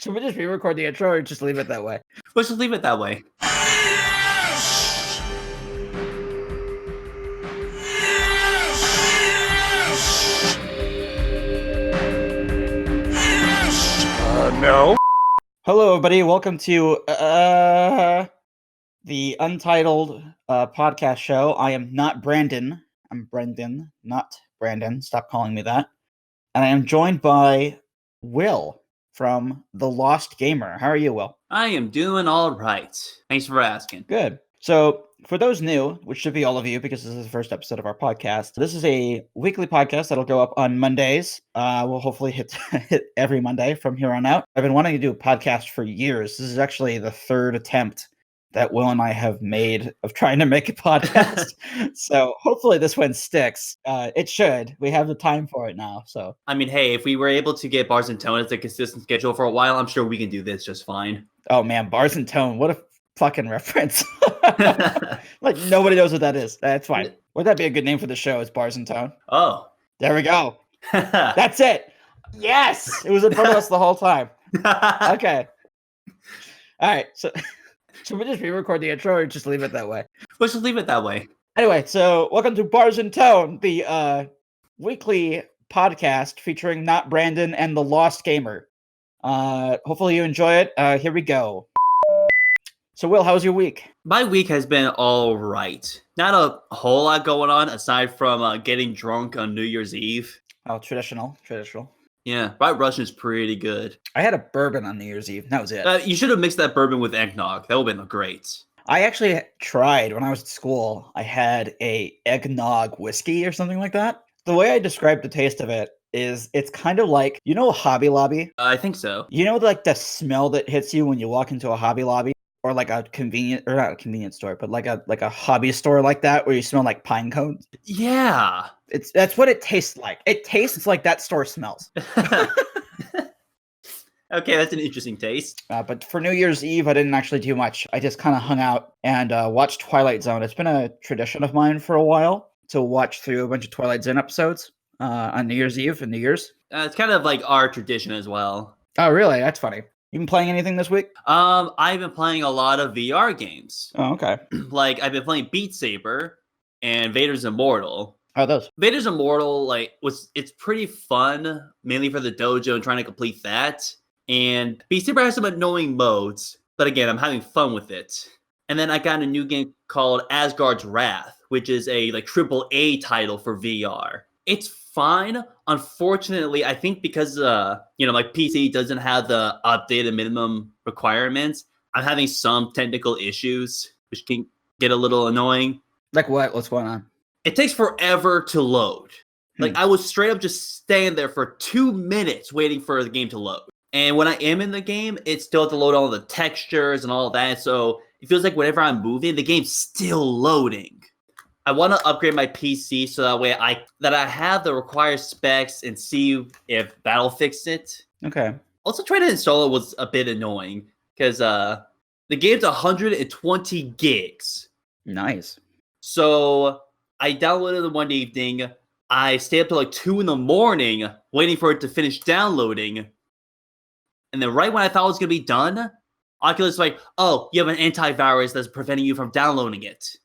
Should we just re-record the intro or just leave it that way? Let's just leave it that way. No. Hello, everybody. Welcome to the Untitled podcast show. I am not Brandon. I'm Brendan, not Brandon. Stop calling me that. And I am joined by Will from The Lost Gamer. How are you, Will? I am doing all right. Thanks for asking. Good. So, for those new, which should be all of you because this is the first episode of our podcast, this is a weekly podcast that'll go up on Mondays. We'll hopefully hit every Monday from here on out. I've been wanting to do a podcast for years. This is actually the third attempt that Will and I have made of trying to make a podcast. So hopefully this one sticks. It should. We have the time for it now. So I mean, hey, if we were able to get Bars and Tone as a consistent schedule for a while, I'm sure we can do this just fine. Oh man, Bars and Tone. What a fucking reference. Like nobody knows what that is. That's fine. Would that be a good name for the show? Is Bars and Tone? Oh. There we go. That's it. Yes. It was in front of us the whole time. Okay. All right. So should we just re-record the intro or just leave it that way? Let's just leave it that way. Anyway, so welcome to Bars and Tone, the weekly podcast featuring not Brandon and the Lost Gamer. Hopefully you enjoy it. Here we go. So, Will, how was your week? My week has been all right. Not a whole lot going on aside from getting drunk on New Year's Eve. Oh, traditional. Yeah, White Russian is pretty good. I had a bourbon on New Year's Eve. That was it. You should have mixed that bourbon with eggnog. That would have been great. I actually tried when I was at school. I had a eggnog whiskey or something like that. The way I described the taste of it is it's kind of like, you know, Hobby Lobby? I think so. You know, like the smell that hits you when you walk into a Hobby Lobby? Or like a convenient, or not a convenience store, but like a hobby store like that where you smell like pine cones. Yeah. That's what it tastes like. It tastes like that store smells. Okay, that's an interesting taste. But for New Year's Eve, I didn't actually do much. I just kind of hung out and watched Twilight Zone. It's been a tradition of mine for a while to watch through a bunch of Twilight Zone episodes on New Year's Eve and New Year's. It's kind of like our tradition as well. Oh, really? That's funny. You been playing anything this week? I've been playing a lot of VR games. Oh, okay. Like, I've been playing Beat Saber and Vader's Immortal. How are those? Vader's Immortal, it's pretty fun, mainly for the dojo and trying to complete that. And Beat Saber has some annoying modes, but again, I'm having fun with it. And then I got a new game called Asgard's Wrath, which is a AAA title for VR. It's fine. Unfortunately, I think because my PC doesn't have the updated minimum requirements, I'm having some technical issues, which can get a little annoying. Like what? What's going on? It takes forever to load. Like, I was straight up just standing there for 2 minutes waiting for the game to load. And when I am in the game, it still has to load all the textures and all that. So it feels like whenever I'm moving, the game's still loading. I want to upgrade my PC so that way I have the required specs and see if that'll fix it. Okay. Also, trying to install it was a bit annoying because the game's 120 gigs. Nice. So I downloaded it one evening. I stayed up till 2 a.m. waiting for it to finish downloading. And then right when I thought it was going to be done, Oculus was like, oh, you have an antivirus that's preventing you from downloading it.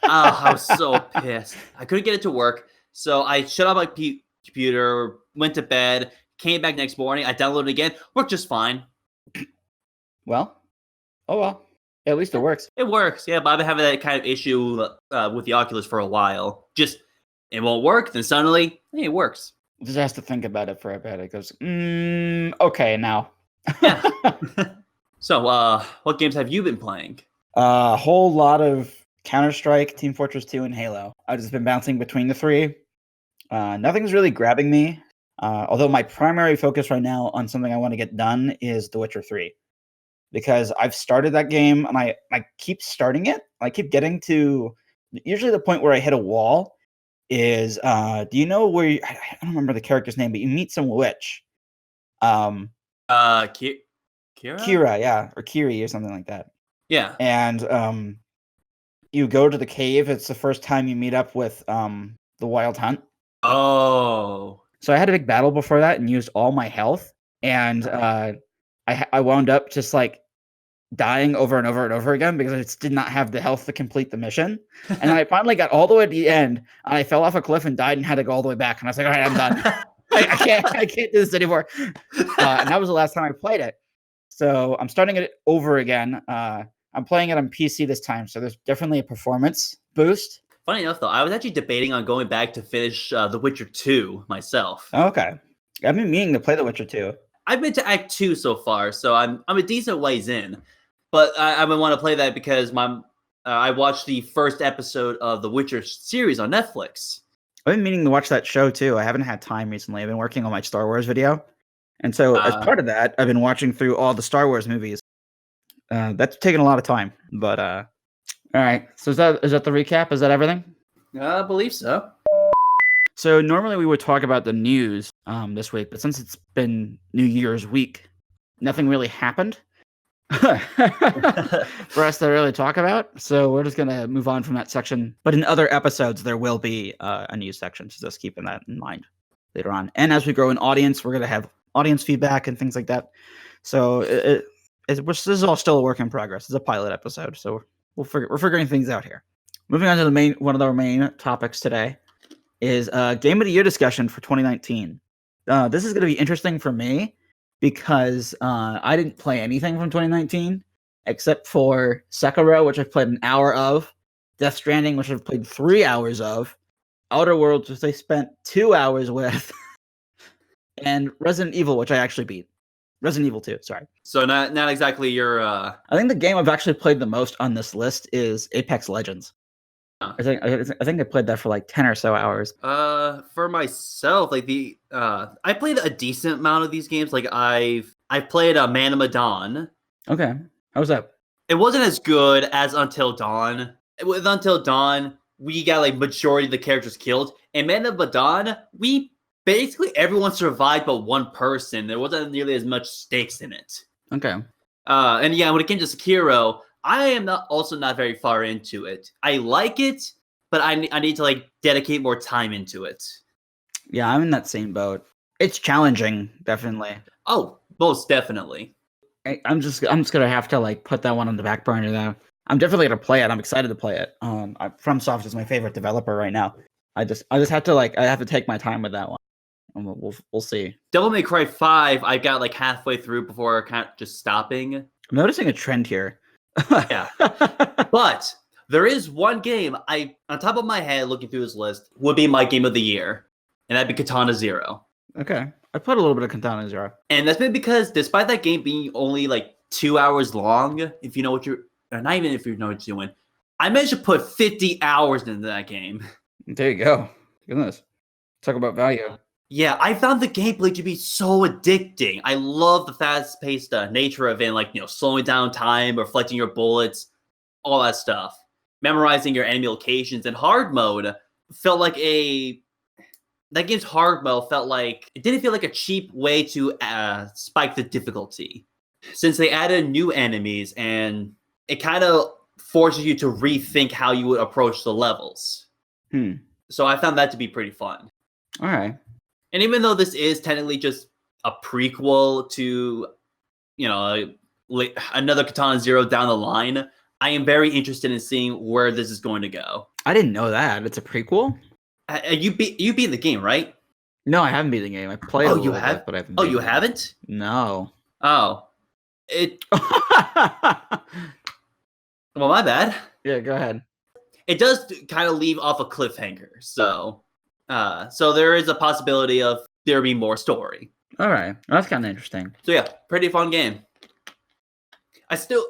I was so pissed. I couldn't get it to work. So I shut off my computer, went to bed, came back next morning. I downloaded it again. Worked just fine. Well. At least it works. It works, yeah, but I've been having that kind of issue with the Oculus for a while. Just, it won't work, then suddenly, hey, it works. Just has to think about it for a bit. It goes, okay, now. Yeah. So, what games have you been playing? A whole lot of Counter-Strike, Team Fortress 2, and Halo. I've just been bouncing between the three. Nothing's really grabbing me. Although my primary focus right now on something I want to get done is The Witcher 3. Because I've started that game, and I keep starting it. I keep getting to... Usually the point where I hit a wall is... do you know where... I don't remember the character's name, but you meet some witch. Kira? Kira, yeah. Or Kiri, or something like that. Yeah. And you go to the cave. It's the first time you meet up with the Wild Hunt. Oh. So I had a big battle before that and used all my health. and I wound up just like dying over and over and over again because I just did not have the health to complete the mission. And then I finally got all the way to the end, and I fell off a cliff and died and had to go all the way back. And I was like, all right, I'm done. I can't do this anymore. And that was the last time I played it. So I'm starting it over again. I'm playing it on PC this time, so there's definitely a performance boost. Funny enough, though, I was actually debating on going back to finish The Witcher 2 myself. Okay. I've been meaning to play The Witcher 2. I've been to Act 2 so far, so I'm a decent ways in. But I would want to play that because I watched the first episode of the Witcher series on Netflix. I've been meaning to watch that show too. I haven't had time recently. I've been working on my Star Wars video. And so as part of that, I've been watching through all the Star Wars movies. That's taken a lot of time. But all right. So is that the recap? Is that everything? I believe so. So normally we would talk about the news this week, but since it's been New Year's week, nothing really happened for us to really talk about. So we're just going to move on from that section. But in other episodes, there will be a news section. So just keeping that in mind later on. And as we grow in audience, we're going to have audience feedback and things like that. So this is all still a work in progress. It's a pilot episode. So we're figuring things out here. Moving on to one of our main topics today is Game of the Year discussion for 2019. This is going to be interesting for me because I didn't play anything from 2019 except for Sekiro, which I've played an hour of, Death Stranding, which I've played 3 hours of, Outer Worlds, which I spent 2 hours with, and Resident Evil, which I actually beat. Resident Evil 2, sorry. So not exactly your... I think the game I've actually played the most on this list is Apex Legends. I think I played that for like 10 or so hours. For myself, like I played a decent amount of these games. Like I've played Man of Medan. Okay, how was that? It wasn't as good as Until Dawn. With Until Dawn, we got like majority of the characters killed. And Man of Medan, basically everyone survived but one person. There wasn't nearly as much stakes in it. Okay. And yeah, when it came to Sekiro, I am also not very far into it. I like it, but I need to like dedicate more time into it. Yeah, I'm in that same boat. It's challenging, definitely. Oh, most definitely. I'm just gonna have to like put that one on the back burner though. I'm definitely gonna play it. I'm excited to play it. FromSoft is my favorite developer right now. I just have to I have to take my time with that one. And we'll see. Devil May Cry 5, I got like halfway through before kind of just stopping. I'm noticing a trend here. Yeah. But there is one game on top of my head looking through this list would be my game of the year, and that'd be Katana Zero. Okay. I played a little bit of Katana Zero. And that's been because despite that game being only like 2 hours long, if you know what not even if you know what you're doing, I managed to put 50 hours into that game. There you go. Goodness. Talk about value. Yeah, I found the gameplay to be so addicting. I love the fast-paced nature of it, like, slowing down time, reflecting your bullets, all that stuff. Memorizing your enemy locations. And hard mode felt like that game's hard mode felt like, it didn't feel like a cheap way to spike the difficulty. Since they added new enemies, and it kind of forces you to rethink how you would approach the levels. So I found that to be pretty fun. All right. And even though this is technically just a prequel to, another Katana Zero down the line, I am very interested in seeing where this is going to go. I didn't know that. It's a prequel? You beat the game, right? No, I haven't beat the game. I played it a little bit, but I haven't. Oh, you haven't? No. Oh. Well, my bad. Yeah, go ahead. It does kind of leave off a cliffhanger, so there is a possibility of there being more story. All right, well, that's kind of interesting. So yeah, pretty fun game. I still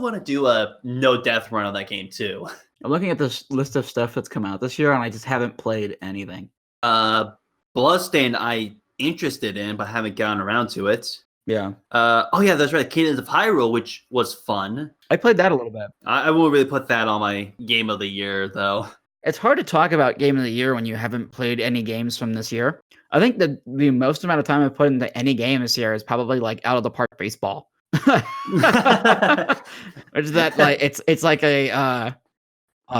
want to do a no death run on that game too. I'm looking at this list of stuff that's come out this year, and I just haven't played anything. Bloodstained, I interested in, but haven't gotten around to it. Yeah. Oh yeah, that's right. Kingdoms of Hyrule, which was fun. I played that a little bit. I won't really put that on my game of the year though. It's hard to talk about game of the year when you haven't played any games from this year. I think the most amount of time I've put into any game this year is probably like Out of the Park Baseball. Which is that like it's like a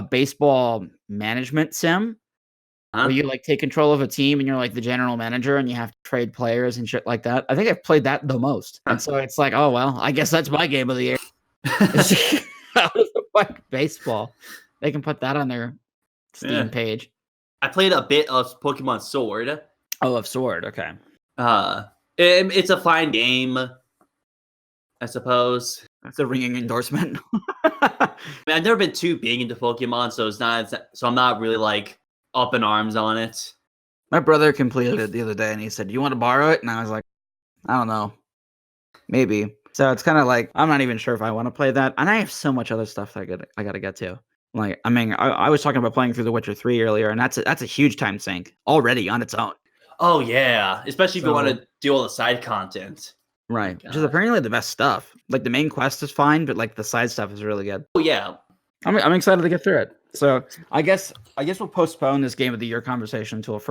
baseball management sim. Huh? where you like take control of a team and you're like the general manager and you have to trade players and shit like that. I think I've played that the most. Huh. And so it's like, oh well, I guess that's my game of the year. How does it like baseball? They can put that on their Steam Yeah. page. I played a bit of Pokemon Sword. Oh, of Sword. Okay. It's a fine game, I suppose. That's a ringing endorsement. I mean, I've never been too big into Pokemon, so I'm not really like up in arms on it. My brother completed it the other day and he said, "Do you want to borrow it?" And I was like, I don't know. Maybe. So it's kind of like, I'm not even sure if I want to play that. And I have so much other stuff that I got to get to. Like, I mean, I was talking about playing through The Witcher 3 earlier, and that's a huge time sink already on its own. Oh yeah, especially if you want So- to do all the side content. Right. Which is God. apparently the best stuff. Like, the main quest is fine, but like the side stuff is really good. Oh yeah, I'm excited to get through it. So I guess we'll postpone this game of the year conversation until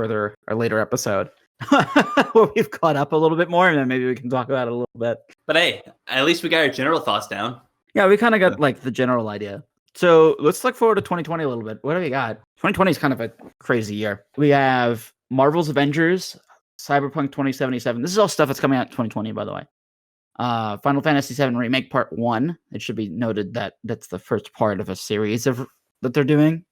a later episode where we've caught up a little bit more, and then maybe we can talk about it a little bit. but hey, at least we got our general thoughts down. Yeah, we kind of got like the general idea. So let's look forward to 2020 a little bit. What do we got? 2020 is kind of a crazy year. We have Marvel's Avengers, Cyberpunk 2077. This is all stuff that's coming out in 2020, by the way. Final Fantasy VII Remake Part 1. It should be noted that that's the first part of a series that they're doing.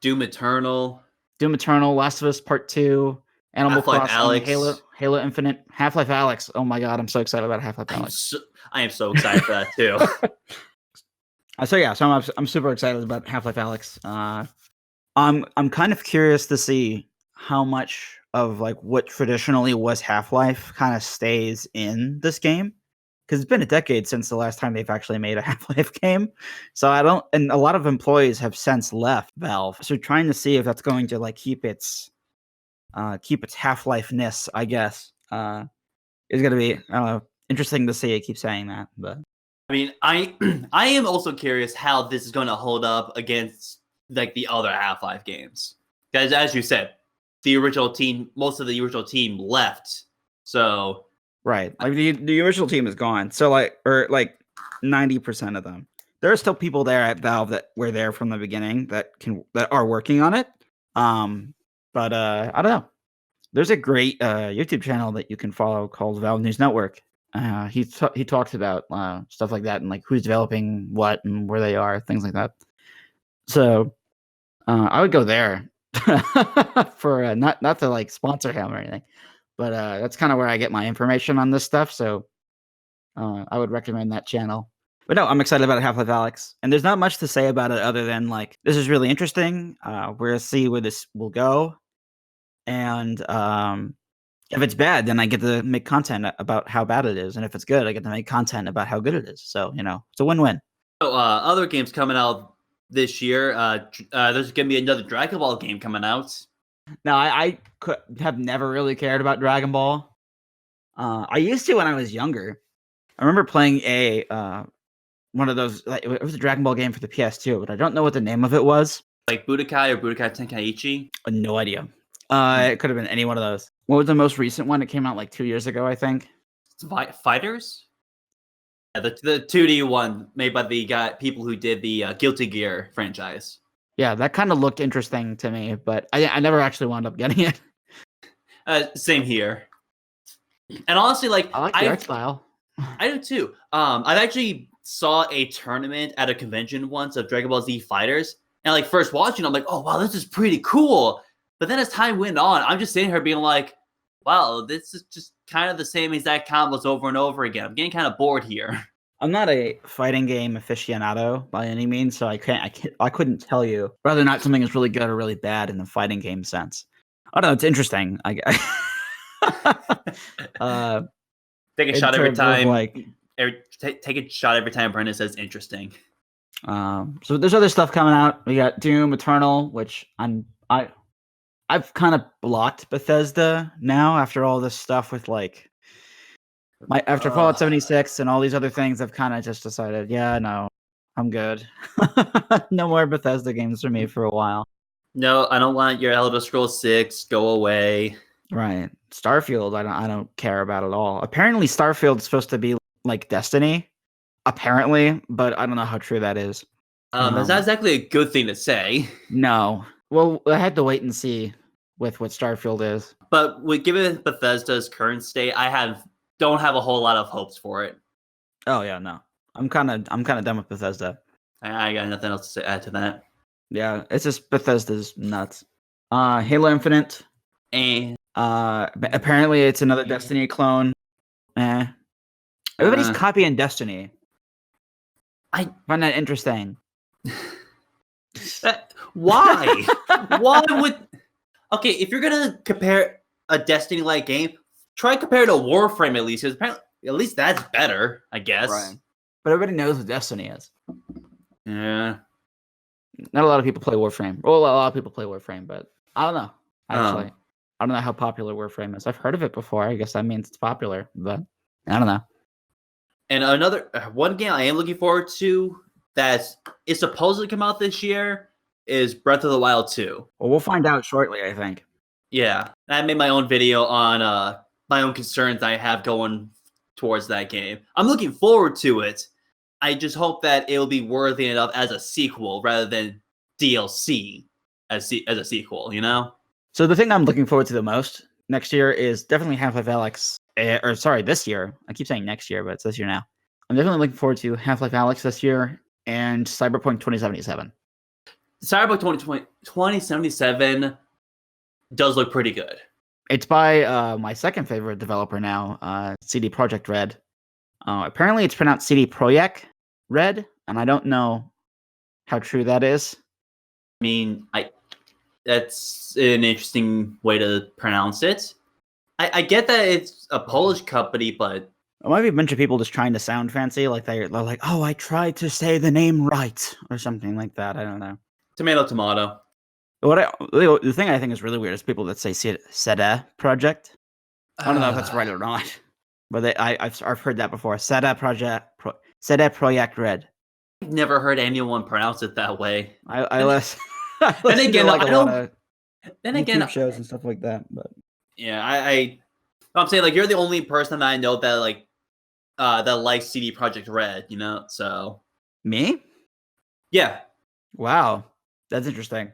Doom Eternal. Doom Eternal, Last of Us Part 2, Animal Half-Life Crossing, Alyx. Halo Infinite, Half-Life Alyx. Oh my god, I'm so excited about Half-Life Alyx. I am so excited for that too. So I'm super excited about Half-Life Alyx. I'm kind of curious to see how much of like what traditionally was Half-Life kind of stays in this game, because it's been a decade since the last time they've actually made a Half-Life game. So and a lot of employees have since left Valve. So trying to see if that's going to like keep its Half-Life-ness, I guess, is going to be, I don't know, interesting to see. I keep saying that, but I mean, I am also curious how this is going to hold up against like the other Half-Life games, because as you said, most of the original team left. So right, like the original team is gone. So like 90% of them. There are still people there at Valve that were there from the beginning that are working on it. But I don't know. There's a great YouTube channel that you can follow called Valve News Network. He talks about stuff like that and like who's developing what and where they are, things like that. So I would go there for not to like sponsor him or anything, but that's kind of where I get my information on this stuff. So I would recommend that channel. But no, I'm excited about Half-Life Alyx, and there's not much to say about it other than like this is really interesting. We're gonna see where this will go, and if it's bad, then I get to make content about how bad it is, and if it's good, I get to make content about how good it is. So it's a win-win. So, other games coming out this year. There's gonna be another Dragon Ball game coming out. Now, I have never really cared about Dragon Ball. I used to when I was younger. I remember playing one of those. Like, it was a Dragon Ball game for the PS2, but I don't know what the name of it was. Like Budokai or Budokai Tenkaichi. No idea. It could have been any one of those. What was the most recent one? It came out like 2 years ago, I think. Fighters. Yeah, the 2D one made by the people who did the Guilty Gear franchise. Yeah, that kind of looked interesting to me, but I never actually wound up getting it. Same here. And honestly, like I like the art style. I do too. I've actually saw a tournament at a convention once of Dragon Ball Z Fighters, and like first watching, I'm like, oh wow, this is pretty cool. But then as time went on, I'm just sitting here being like, wow, this is just kind of the same exact combos over and over again. I'm getting kind of bored here. I'm not a fighting game aficionado by any means, so I couldn't tell you whether or not something is really good or really bad in the fighting game sense. I don't know. It's interesting. Take a shot every time. Take a shot every time Brendan says interesting. So there's other stuff coming out. We got Doom Eternal, which I've kind of blocked Bethesda now after all this stuff with like after Fallout 76 and all these other things. I've kind of just decided, yeah, no, I'm good. No more Bethesda games for me for a while. No, I don't want your Elder Scrolls 6. Go away. Right. Starfield, I don't care about at all. Apparently Starfield's supposed to be like Destiny. Apparently, but I don't know how true that is. That's not exactly a good thing to say. No. Well, I had to wait and see with what Starfield is. But given Bethesda's current state, don't have a whole lot of hopes for it. Oh yeah, no. I'm kind of done with Bethesda. I got nothing else to add to that. Yeah, it's just Bethesda's nuts. Halo Infinite. And Apparently it's another Destiny clone. Everybody's copying Destiny. I find that interesting. Why? Why would? Okay, if you're gonna compare a Destiny-like game, try compare it to Warframe at least. Because apparently, at least that's better, I guess. Right. But everybody knows what Destiny is. Yeah. Not a lot of people play Warframe. Well, a lot of people play Warframe, but I don't know. Actually, I don't know how popular Warframe is. I've heard of it before. I guess that means it's popular, but I don't know. And another one game I am looking forward to that is supposed to come out this year is Breath of the Wild 2. Well, we'll find out shortly, I think. Yeah. I made my own video on my own concerns I have going towards that game. I'm looking forward to it. I just hope that it'll be worthy enough as a sequel rather than DLC as a sequel, you know? So the thing I'm looking forward to the most next year is definitely Half-Life Alyx. This year. I keep saying next year, but it's this year now. I'm definitely looking forward to Half-Life Alyx this year and Cyberpunk 2077. Cyberpunk 2077 does look pretty good. It's by my second favorite developer now, CD Projekt Red. Apparently it's pronounced CD Projekt Red, and I don't know how true that is. I mean, that's an interesting way to pronounce it. I get that it's a Polish company, but it might be a bunch of people just trying to sound fancy, like they're like, "Oh, I tried to say the name right," or something like that. I don't know. Tomato, tomato. The thing I think is really weird is people that say CD Projekt. I don't know if that's right or not, but I've heard that before. CD Projekt Red. I've never heard anyone pronounce it that way. I listen. And again, like I don't. Then again, YouTube shows and stuff like that. But yeah, I'm saying like you're the only person that I know that that likes CD Projekt Red, you know. So me? Yeah. Wow, that's interesting.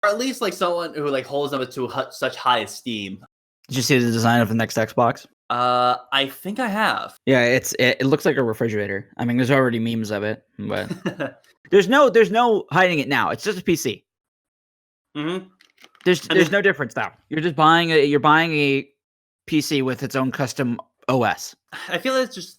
Or at least like someone who like holds them to such high esteem. Did you see the design of the next Xbox? I think I have. Yeah, it looks like a refrigerator. I mean, there's already memes of it, but there's no hiding it now. It's just a PC. Mm-hmm. There's no difference now. You're buying a PC with its own custom OS. I feel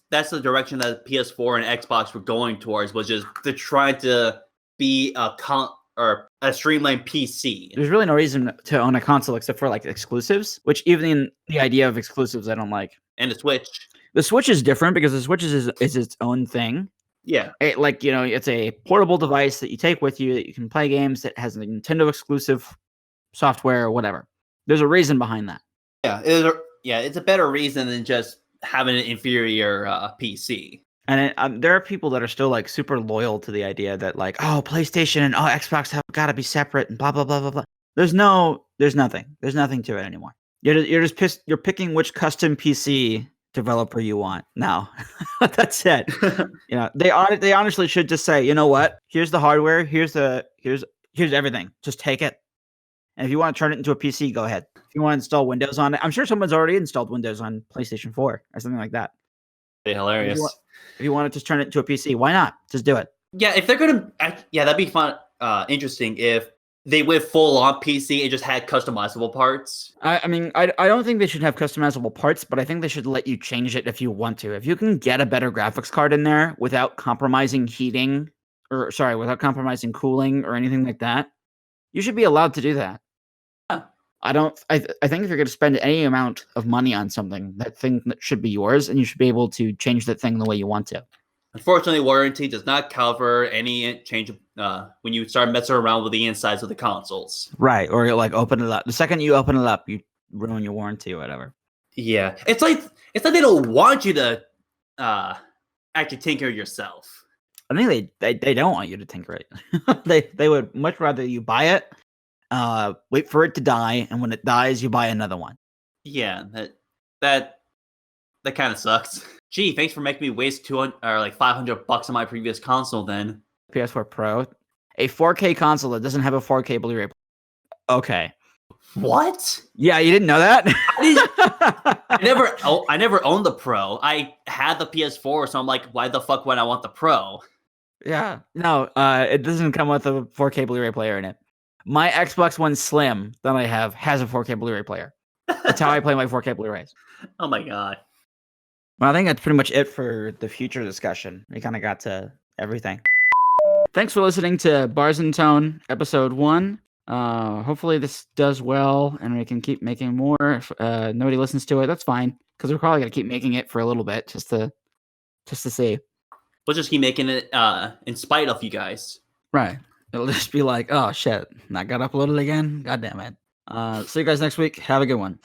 that's the direction that PS4 and Xbox were going towards, was just to try to be a streamlined PC. There's really no reason to own a console except for like exclusives, which even the idea of exclusives I don't like. And the Switch. The Switch is different because the Switch is its own thing. Yeah. It's a portable device that you take with you that you can play games that has a Nintendo exclusive software or whatever. There's a reason behind that. Yeah, it's a better reason than just having an inferior PC. And there are people that are still like super loyal to the idea that like, oh, PlayStation and Xbox have got to be separate and blah blah blah blah blah. There's nothing to it anymore. You're just pissed. You're picking which custom PC developer you want. Now, that's it. They honestly should just say, you know what? Here's the hardware. Here's everything. Just take it. And if you want to turn it into a PC, go ahead. If you want to install Windows on it, I'm sure someone's already installed Windows on PlayStation 4 or something like that. Hilarious. If you want to just turn it into a PC, why not? Just do it. Yeah, if they're gonna, that'd be fun. Interesting if they went full on PC and just had customizable parts. I mean, I don't think they should have customizable parts, but I think they should let you change it if you want to. If you can get a better graphics card in there without compromising without compromising cooling or anything like that, you should be allowed to do that. Yeah. I think if you're going to spend any amount of money on something, that thing should be yours, and you should be able to change that thing the way you want to. Unfortunately, warranty does not cover any change when you start messing around with the insides of the consoles. Right, or like open it up. The second you open it up, you ruin your warranty or whatever. Yeah, it's like they don't want you to actually tinker yourself. I think they don't want you to tinker it. They would much rather you buy it, wait for it to die, and when it dies, you buy another one. Yeah, that kind of sucks. Gee, thanks for making me waste $200 or like $500 on my previous console. Then PS4 Pro, a 4K console that doesn't have a 4K Blu-ray. Okay, What? Yeah, you didn't know that? I never owned the Pro. I had the PS4, so I'm like, why the fuck would I want the Pro? Yeah. No, it doesn't come with a 4K Blu-ray player in it. My Xbox One Slim that I have has a 4K Blu-ray player. That's how I play my 4K Blu-rays. Oh my god. Well, I think that's pretty much it for the future discussion. We kind of got to everything. Thanks for listening to Bars and Tone, episode 1. Hopefully this does well, and we can keep making more. If nobody listens to it, that's fine, because we're probably gonna keep making it for a little bit, just to see. We'll just keep making it in spite of you guys. Right. It'll just be like, oh shit, that got uploaded again. God damn it. See you guys next week. Have a good one.